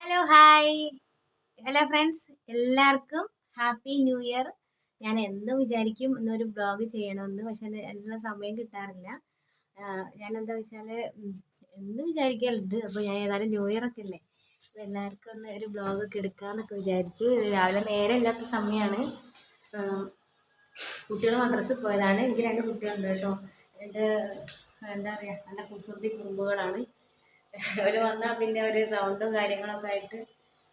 Hello hi hello friends, എല്ലാവർക്കും happy new year. ഞാൻ എന്നും വിചാരിക്കും ഇന്നൊരു ബ്ലോഗ് ചെയ്യണമെന്ന്, പക്ഷെ അതിനുള്ള സമയം കിട്ടാറില്ല. ഞാൻ എന്താ വെച്ചാൽ എന്നും വിചാരിക്കലുണ്ട്. അപ്പോൾ ഞാൻ ഏതായാലും ന്യൂ ഇയർ ഒക്കെ അല്ലേ, അപ്പോൾ എല്ലാവർക്കും ഒന്ന് ഒരു ബ്ലോഗൊക്കെ എടുക്കാമെന്നൊക്കെ വിചാരിച്ചു. രാവിലെ നേരെ ഇല്ലാത്ത സമയമാണ്. കുട്ടികൾ മദ്രസയിൽ പോയതാണ്. എനിക്ക് 2 കുട്ടികളുണ്ട് കേട്ടോ. രണ്ട് എന്താ പറയുക, നല്ല കുസൃതി കുറുമ്പുകളാണ്. അവർ വന്നാൽ പിന്നെ ഒരു സൗണ്ടും കാര്യങ്ങളൊക്കെ ആയിട്ട്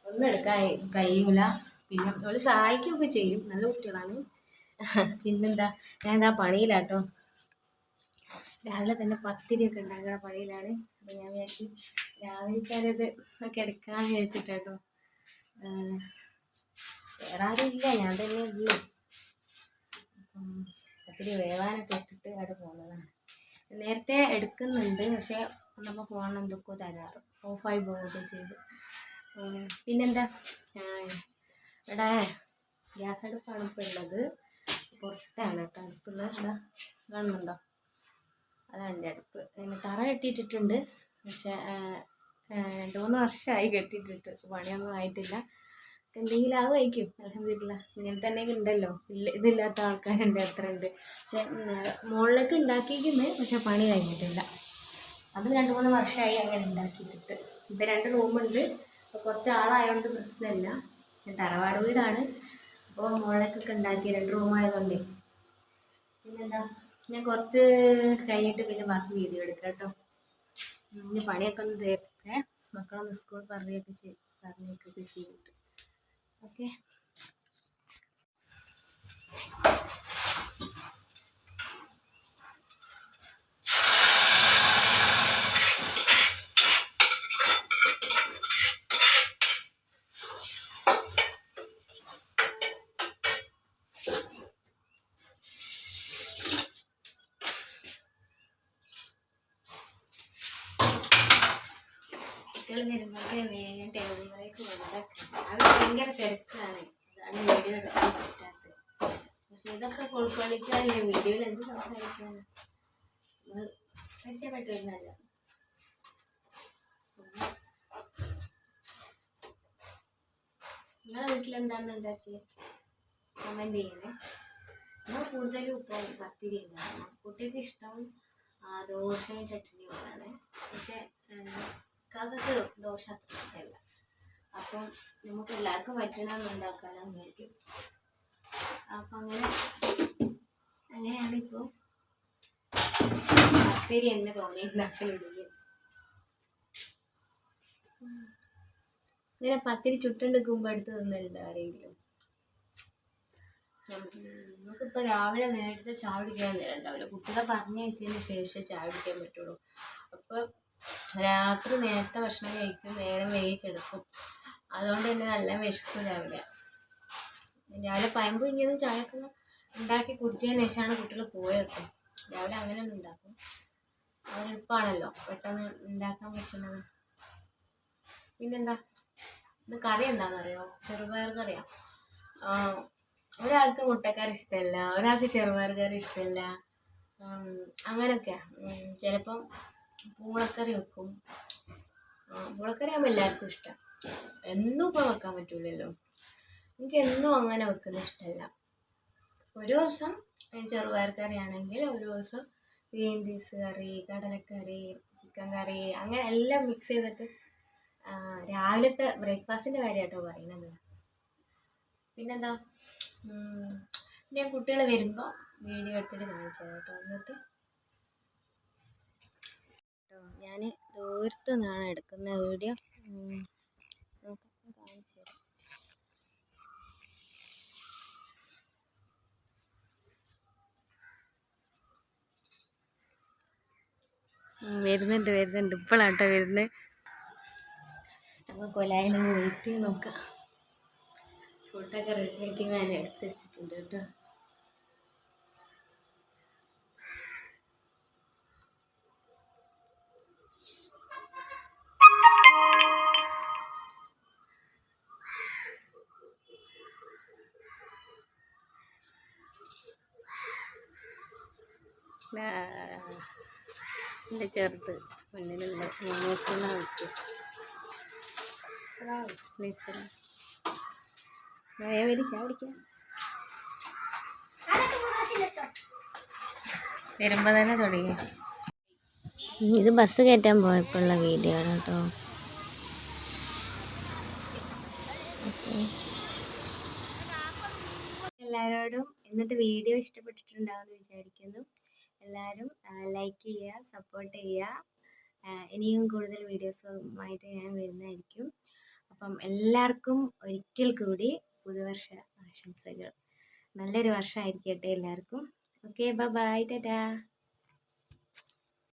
ഒന്നും എടുക്കാൻ കഴിയൂല. പിന്നെ അവർ സഹായിക്കുകയൊക്കെ ചെയ്യും, നല്ല കുട്ടികളാണ്. പിന്നെന്താ, ഞാൻ എന്താ പണിയിലാട്ടോ. രാവിലെ തന്നെ പത്തിരിയൊക്കെ ഉണ്ടാക്കുന്ന പണിയിലാണ്. അപ്പോൾ ഞാൻ വിചാരിച്ചു രാവിലത്തെ ഒക്കെ എടുക്കാമെന്ന് വിചാരിച്ചിട്ടോ. വേറെ ആരും ഇല്ല, ഞാൻ തന്നെ ഉള്ളൂ. പത്തിരി വേവാനൊക്കെ ഇട്ടിട്ട് അവിടെ പോകുന്നതാണ്. നേരത്തെ എടുക്കുന്നുണ്ട്, പക്ഷെ നമ്മൾ ഫോൺ എന്തൊക്കെ തരാറ് ഓഫായി പോവുകയൊക്കെ ചെയ്തു. പിന്നെന്താ, ഇവിടെ ഗ്യാസ് അടുപ്പാണ് ഇപ്പോൾ ഉള്ളത്. പുറത്താണ് കേട്ടോ അടുപ്പുള്ളത്. കാണുന്നുണ്ടോ? അതാണ് എൻ്റെ അടുപ്പ്. പിന്നെ തറ കെട്ടിയിട്ടിട്ടുണ്ട്, പക്ഷെ 2-3 വർഷമായി കെട്ടിയിട്ടിട്ട്. പണിയൊന്നും ആയിട്ടില്ല. എന്തെങ്കിലും ആകുമായിരിക്കും. അൽഹംദുലില്ലാ, ഇങ്ങനെ തന്നെ ഉണ്ടല്ലോ, ഇതില്ലാത്ത ആൾക്കാരുണ്ട്, എത്ര ഉണ്ട്. പക്ഷെ മുകളിലേക്ക് ഉണ്ടാക്കിയിരിക്കുന്നത്, പക്ഷെ പണി കഴിഞ്ഞിട്ടില്ല. അത് 2-3 വർഷമായി അങ്ങനെ ഉണ്ടാക്കിയിട്ടിട്ട്. ഇപ്പം 2 റൂമുണ്ട്. അപ്പോൾ കുറച്ച് ആളായതുകൊണ്ട് പ്രശ്നമില്ല. തറവാട് വീടാണ്. അപ്പോൾ മുകളിലേക്കൊക്കെ ഉണ്ടാക്കി 2 റൂമായതുകൊണ്ടേ. പിന്നെന്താ, ഞാൻ കുറച്ച് കഴിഞ്ഞിട്ട് പിന്നെ ബാക്കി വീഡിയോ എടുക്കാം കേട്ടോ. ഇനി പണിയൊക്കെ ഒന്ന് തീർക്കട്ടെ. മക്കളൊന്ന് സ്കൂൾ പറഞ്ഞൊക്കെ ചെയ്തിട്ട്. ഓക്കെ. കുട്ടികൾ വരുമ്പോഴേ വേഗം ടേബിളിലേക്ക് കൊണ്ടാക്കണം. അത് ഭയങ്കര തിരക്കാണ്. അതാണ് വീഡിയോ എടുക്കാൻ പറ്റാത്തത്. പക്ഷെ ഇതൊക്കെ ഉൾക്കൊള്ളിക്കാറില്ല വീഡിയോയിൽ. എന്ത് സംസാരിക്കാണ്, മെച്ചപ്പെട്ടിരുന്നല്ലോ. നിങ്ങളെ വീട്ടിലെന്താണെന്ന് ഉണ്ടാക്കിയത് കമൻറ്റ് ചെയ്യണേ. നമ്മൾ കൂടുതലും ഇപ്പോൾ പത്തിരി ഉണ്ടാകും. കുട്ടികൾക്ക് ഇഷ്ടം ദോശയും ചട്നിയുമാണ്. പക്ഷെ കാക്കക്ക് ദോശ അത്ര ഇഷ്ടമല്ല. അപ്പം നമുക്ക് എല്ലാവർക്കും പറ്റണമെന്ന് ഉണ്ടാക്കാമെന്ന് വിചാരിക്കും. അപ്പം അങ്ങനെയാണ് ഇപ്പോൾ പത്തിരി എന്നെ തോന്നി ഉണ്ടാക്കലിടുകയും. ഇങ്ങനെ പത്തിരി ചുട്ടെടുക്കുമ്പോൾ അടുത്ത് നിന്നുണ്ട് ആരെങ്കിലും? നമുക്കിപ്പോൾ രാവിലെ നേരത്തെ ചായ കുടിക്കാൻ ഉണ്ടാവില്ല. കുട്ടികളെ പറഞ്ഞയച്ചതിന് ശേഷം ചായ കുടിക്കാൻ പറ്റുള്ളൂ. അപ്പോൾ രാത്രി നേരത്തെ ഭക്ഷണം കഴിക്കും, നേരം വൈകി കിടക്കും. അതുകൊണ്ട് തന്നെ നല്ല വിശക്കും രാവിലെ. പഴം പുഴുങ്ങിയതും ചായയൊക്കെ ഉണ്ടാക്കി കുടിച്ചതിന് ശേഷമാണ് കുട്ടികൾ പോയത്. രാവിലെ അങ്ങനെ ഒന്നും ഉണ്ടാക്കും. അത് എളുപ്പമാണല്ലോ, പെട്ടെന്ന് ഉണ്ടാക്കാൻ പറ്റുന്നത്. പിന്നെന്താ, ഇത് കറി എന്താണെന്നറിയോ? ചെറുപയർ കറിയാണ്. ഒരാൾക്ക് മുട്ടക്കറി ഇഷ്ടമല്ല, ഒരാൾക്ക് ചെറുപയർ കറി ഇഷ്ടമല്ല. അങ്ങനെയൊക്കെയാണ്. ചിലപ്പം പൂളക്കറി വെക്കും. പൂളക്കറി ആകുമ്പോൾ എല്ലാവർക്കും ഇഷ്ടം. എന്നും ഇപ്പോൾ വെക്കാൻ പറ്റൂലല്ലോ. എനിക്ക് എന്നും അങ്ങനെ വെക്കുന്ന ഇഷ്ടമല്ല. ഒരു ദിവസം ചെറുപയർ കറി ആണെങ്കിൽ ഒരു ദിവസം ഗ്രീൻ പീസ് കറി, കടലക്കറി, ചിക്കൻ കറി, അങ്ങനെ എല്ലാം മിക്സ് ചെയ്തിട്ട്. രാവിലത്തെ ബ്രേക്ക്ഫാസ്റ്റിൻ്റെ കാര്യമായിട്ടോ പറയുന്നത്. പിന്നെന്താ, ഞാൻ കുട്ടികൾ വരുമ്പോൾ വീഡിയോ എടുത്തിട്ട് കാണിച്ചത് കേട്ടോ. എന്നിട്ട് ഞാൻ ദൂരത്തു നിന്നാണ് എടുക്കുന്ന വീഡിയോ. കാണിച്ചു തരാം. വരുന്നുണ്ട് ഇപ്പോഴാട്ടോ വരുന്നത്. നമ്മൾ കൊലായിന് വെയിറ്റ് നോക്കാം. ഫുഡൊക്കെ റെഡിയാക്കി ഞാൻ എടുത്ത് വെച്ചിട്ടുണ്ട് കേട്ടോ. എൻ്റെ ചെറുത് മുന്നിലുള്ള മോമോസിനെ വിളിക്കും. വരുമ്പോ തന്നെ തുടങ്ങി. ഇത് ബസ് കയറ്റാൻ പോയപ്പോഴുള്ള വീഡിയോ ആണ് കേട്ടോ. എല്ലാവരോടും ഇന്നത്തെ വീഡിയോ ഇഷ്ടപ്പെട്ടിട്ടുണ്ടാവുമെന്ന് വിചാരിക്കുന്നു. എല്ലാവരും ലൈക്ക് ചെയ്യുക, സപ്പോർട്ട് ചെയ്യുക. ഇനിയും കൂടുതൽ വീഡിയോസുമായിട്ട് ഞാൻ വരുന്നതായിരിക്കും. അപ്പം എല്ലാവർക്കും ഒരിക്കൽ കൂടി പുതുവർഷ ആശംസകൾ. നല്ലൊരു വർഷമായിരിക്കട്ടെ എല്ലാവർക്കും. Okay, bye, Tata.